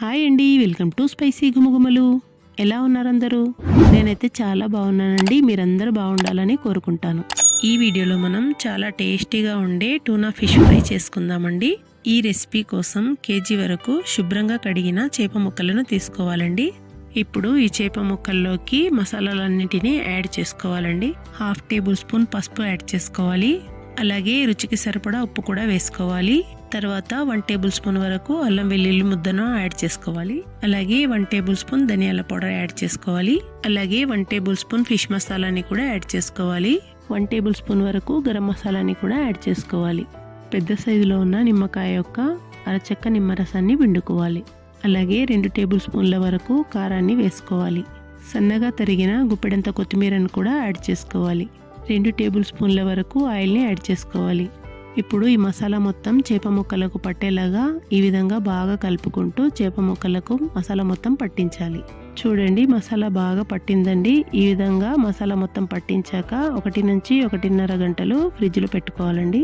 Hi అండి, welcome to spicy గుమగుమలు. ఎలా ఉన్నారు అందరూ? నేనైతే చాలా బాగున్నానండి. మీరందరూ బాగుండాలని కోరుకుంటాను. ఈ వీడియోలో మనం చాలా టేస్టీగా ఉండే టూనా ఫిష్ ఫ్రై చేసుకుందామండి. ఈ రెసిపీ కోసం కేజీ వరకు శుభ్రంగా కడిగిన చేప ముక్కలను తీసుకోవాలండి. ఇప్పుడు ఈ చేప ముక్కల్లోకి మసాలాలన్నింటినీ యాడ్ చేసుకోవాలండి. 1/2 టేబుల్ స్పూన్ పసుపు యాడ్ చేసుకోవాలి. అలాగే రుచికి సరిపడా ఉప్పు కూడా వేసుకోవాలి. తర్వాత 1 టేబుల్ స్పూన్ వరకు అల్లం వెల్లుల్లి ముద్దను యాడ్ చేసుకోవాలి. అలాగే 1 టేబుల్ స్పూన్ ధనియాల పౌడర్ యాడ్ చేసుకోవాలి. అలాగే 1 టేబుల్ స్పూన్ ఫిష్ మసాలాని కూడా యాడ్ చేసుకోవాలి. 1 టేబుల్ స్పూన్ వరకు గరం మసాలాని కూడా యాడ్ చేసుకోవాలి. పెద్ద సైజులో ఉన్న నిమ్మకాయ యొక్క అరచెక్క నిమ్మరసాన్ని పిండుకోవాలి. అలాగే 2 టేబుల్ స్పూన్ల వరకు కారాన్ని వేసుకోవాలి. సన్నగా తరిగిన గుప్పెడంత కొత్తిమీరను కూడా యాడ్ చేసుకోవాలి. 2 టేబుల్ స్పూన్ల వరకు ఆయిల్ని యాడ్ చేసుకోవాలి. ఇప్పుడు ఈ మసాలా మొత్తం చేప ముక్కలకు పట్టేలాగా ఈ విధంగా బాగా కలుపుకుంటూ చేప ముక్కలకు మసాలా మొత్తం పట్టించాలి. చూడండి, మసాలా బాగా పట్టిందండి. ఈ విధంగా మసాలా మొత్తం పట్టించాక 1 నుంచి 1.5 గంటలు ఫ్రిడ్జ్లో పెట్టుకోవాలండి.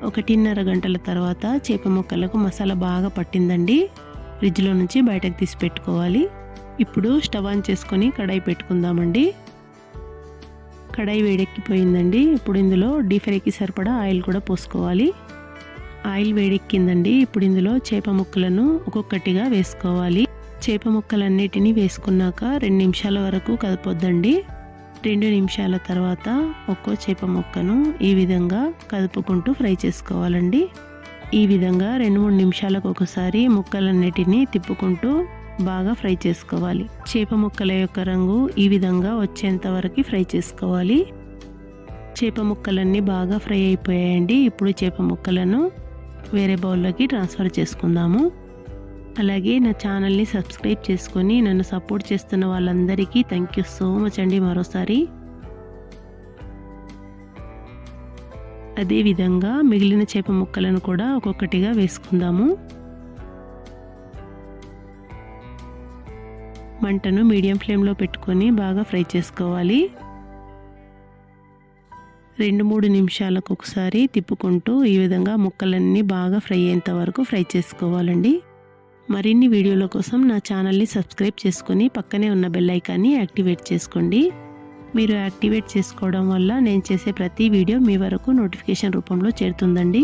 1.5 గంటల తర్వాత చేప ముక్కలకు మసాలా బాగా పట్టిందండి. ఫ్రిడ్జ్లో నుంచి బయటకు తీసి పెట్టుకోవాలి. ఇప్పుడు స్టవ్ ఆన్ చేసుకొని కడాయి పెట్టుకుందామండి. కడాయి వేడెక్కిపోయిందండి. ఇప్పుడు ఇందులో డీప్ ఫ్రైకి సరిపడా ఆయిల్ కూడా పోసుకోవాలి. ఆయిల్ వేడెక్కిందండి. ఇప్పుడు ఇందులో చేప ముక్కలను ఒక్కొక్కటిగా వేసుకోవాలి. చేప ముక్కలన్నిటినీ వేసుకున్నాక 2 నిమిషాల వరకు కదపొద్దండి. 2 నిమిషాల తర్వాత ఒక్కో చేప ముక్కను ఈ విధంగా కదుపుకుంటూ ఫ్రై చేసుకోవాలండి. ఈ విధంగా 2-3 నిమిషాలకు ఒకసారి ముక్కలన్నిటినీ తిప్పుకుంటూ బాగా ఫ్రై చేసుకోవాలి. చేప ముక్కల యొక్క రంగు ఈ విధంగా వచ్చేంత వరకు ఫ్రై చేసుకోవాలి. చేప ముక్కలన్నీ బాగా ఫ్రై అయిపోయాయండి. ఇప్పుడు చేప ముక్కలను వేరే బౌల్లోకి ట్రాన్స్ఫర్ చేసుకుందాము. అలాగే నా ఛానల్ని సబ్స్క్రైబ్ చేసుకొని నన్ను సపోర్ట్ చేస్తున్న వాళ్ళందరికీ థ్యాంక్ యూ సో మచ్ అండి. మరోసారి అదేవిధంగా మిగిలిన చేప ముక్కలను కూడా ఒక్కొక్కటిగా వేసుకుందాము. మంటను మీడియం ఫ్లేమ్లో పెట్టుకొని బాగా ఫ్రై చేసుకోవాలి. 2-3 నిమిషాలకు ఒకసారి తిప్పుకుంటూ ఈ విధంగా ముక్కలన్నీ బాగా ఫ్రై అయ్యేంత వరకు ఫ్రై చేసుకోవాలండి. మరిన్ని వీడియోల కోసం నా ఛానల్ని సబ్స్క్రైబ్ చేసుకొని పక్కనే ఉన్న బెల్ ఐకాన్ని యాక్టివేట్ చేసుకోండి. మీరు యాక్టివేట్ చేసుకోవడం వల్ల నేను చేసే ప్రతి వీడియో మీ వరకు నోటిఫికేషన్ రూపంలో చేరుతుందండి.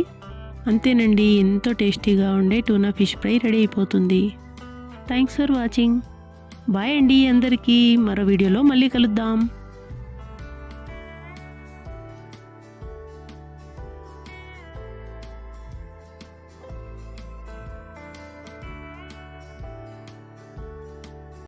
అంతేనండి, ఎంతో టేస్టీగా ఉండే టూనా ఫిష్ ఫ్రై రెడీ అయిపోతుంది. Thanks for watching. బాయ్ అండి అందరికీ. మరో వీడియోలో మళ్ళీ కలుద్దాం.